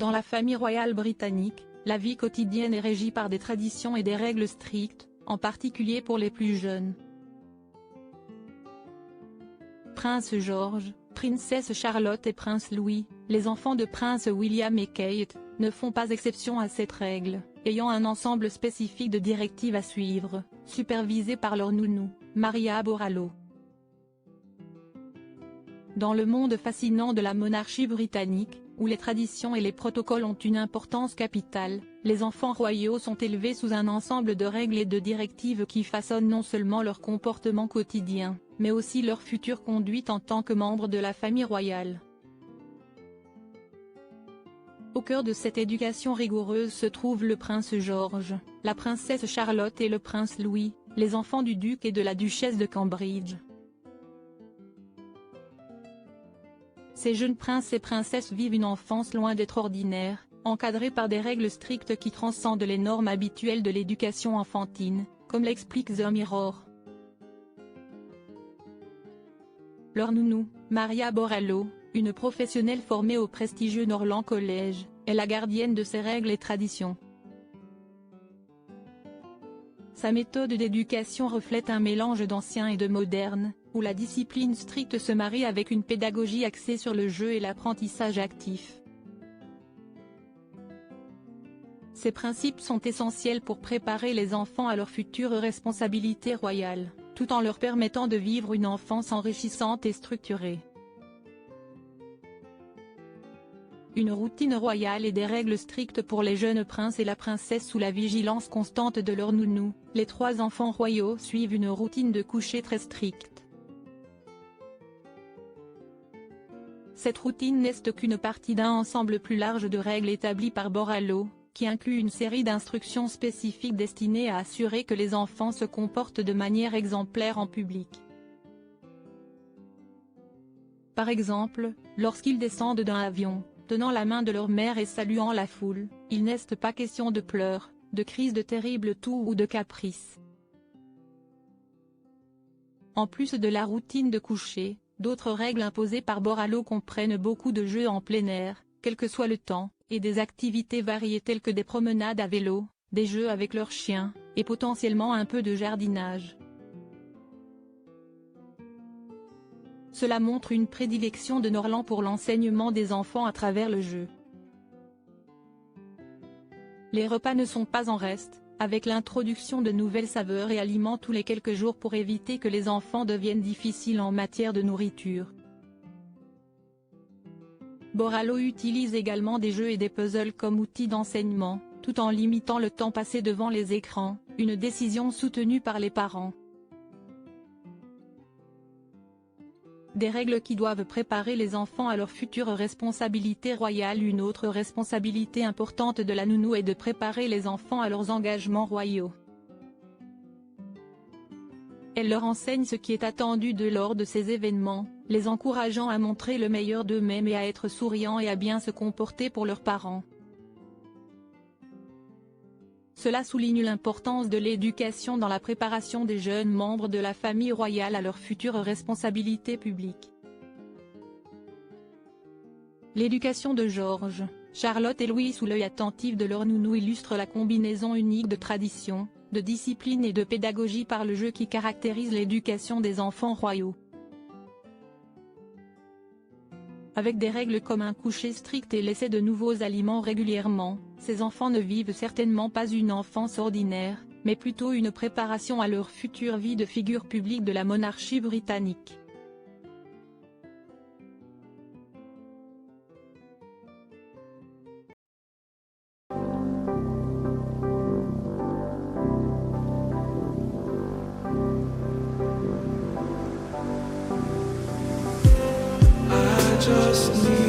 Dans la famille royale britannique, la vie quotidienne est régie par des traditions et des règles strictes, en particulier pour les plus jeunes. Prince George, princesse Charlotte et prince Louis, les enfants de prince William et Kate, ne font pas exception à cette règle, ayant un ensemble spécifique de directives à suivre, supervisées par leur nounou, Maria Borrallo. Dans le monde fascinant de la monarchie britannique, où les traditions et les protocoles ont une importance capitale, les enfants royaux sont élevés sous un ensemble de règles et de directives qui façonnent non seulement leur comportement quotidien, mais aussi leur future conduite en tant que membres de la famille royale. Au cœur de cette éducation rigoureuse se trouve le prince George, la princesse Charlotte et le prince Louis, les enfants du duc et de la duchesse de Cambridge. Ces jeunes princes et princesses vivent une enfance loin d'être ordinaire, encadrée par des règles strictes qui transcendent les normes habituelles de l'éducation enfantine, comme l'explique The Mirror. Leur nounou, Maria Borrallo, une professionnelle formée au prestigieux Norland College, est la gardienne de ces règles et traditions. Sa méthode d'éducation reflète un mélange d'ancien et de moderne, où la discipline stricte se marie avec une pédagogie axée sur le jeu et l'apprentissage actif. Ces principes sont essentiels pour préparer les enfants à leurs futures responsabilités royales, tout en leur permettant de vivre une enfance enrichissante et structurée. Une routine royale et des règles strictes pour les jeunes princes et la princesse sous la vigilance constante de leur nounou, les trois enfants royaux suivent une routine de coucher très stricte. Cette routine n'est qu'une partie d'un ensemble plus large de règles établies par Borrallo, qui inclut une série d'instructions spécifiques destinées à assurer que les enfants se comportent de manière exemplaire en public. Par exemple, lorsqu'ils descendent d'un avion, tenant la main de leur mère et saluant la foule, il n'est pas question de pleurs, de crises de terribles toux ou de caprices. En plus de la routine de coucher, d'autres règles imposées par Borrallo comprennent beaucoup de jeux en plein air, quel que soit le temps, et des activités variées telles que des promenades à vélo, des jeux avec leurs chiens, et potentiellement un peu de jardinage. Cela montre une prédilection de Norland pour l'enseignement des enfants à travers le jeu. Les repas ne sont pas en reste, avec l'introduction de nouvelles saveurs et aliments tous les quelques jours pour éviter que les enfants deviennent difficiles en matière de nourriture. Borrallo utilise également des jeux et des puzzles comme outils d'enseignement, tout en limitant le temps passé devant les écrans, une décision soutenue par les parents. Des règles qui doivent préparer les enfants à leurs futures responsabilités royales. Une autre responsabilité importante de la nounou est de préparer les enfants à leurs engagements royaux. Elle leur enseigne ce qui est attendu d'eux lors de ces événements, les encourageant à montrer le meilleur d'eux-mêmes et à être souriants et à bien se comporter pour leurs parents. Cela souligne l'importance de l'éducation dans la préparation des jeunes membres de la famille royale à leurs futures responsabilités publiques. L'éducation de George, Charlotte et Louis sous l'œil attentif de leur nounou illustre la combinaison unique de tradition, de discipline et de pédagogie par le jeu qui caractérise l'éducation des enfants royaux. Avec des règles comme un coucher strict et l'essai de nouveaux aliments régulièrement, ces enfants ne vivent certainement pas une enfance ordinaire, mais plutôt une préparation à leur future vie de figure publique de la monarchie britannique. Just need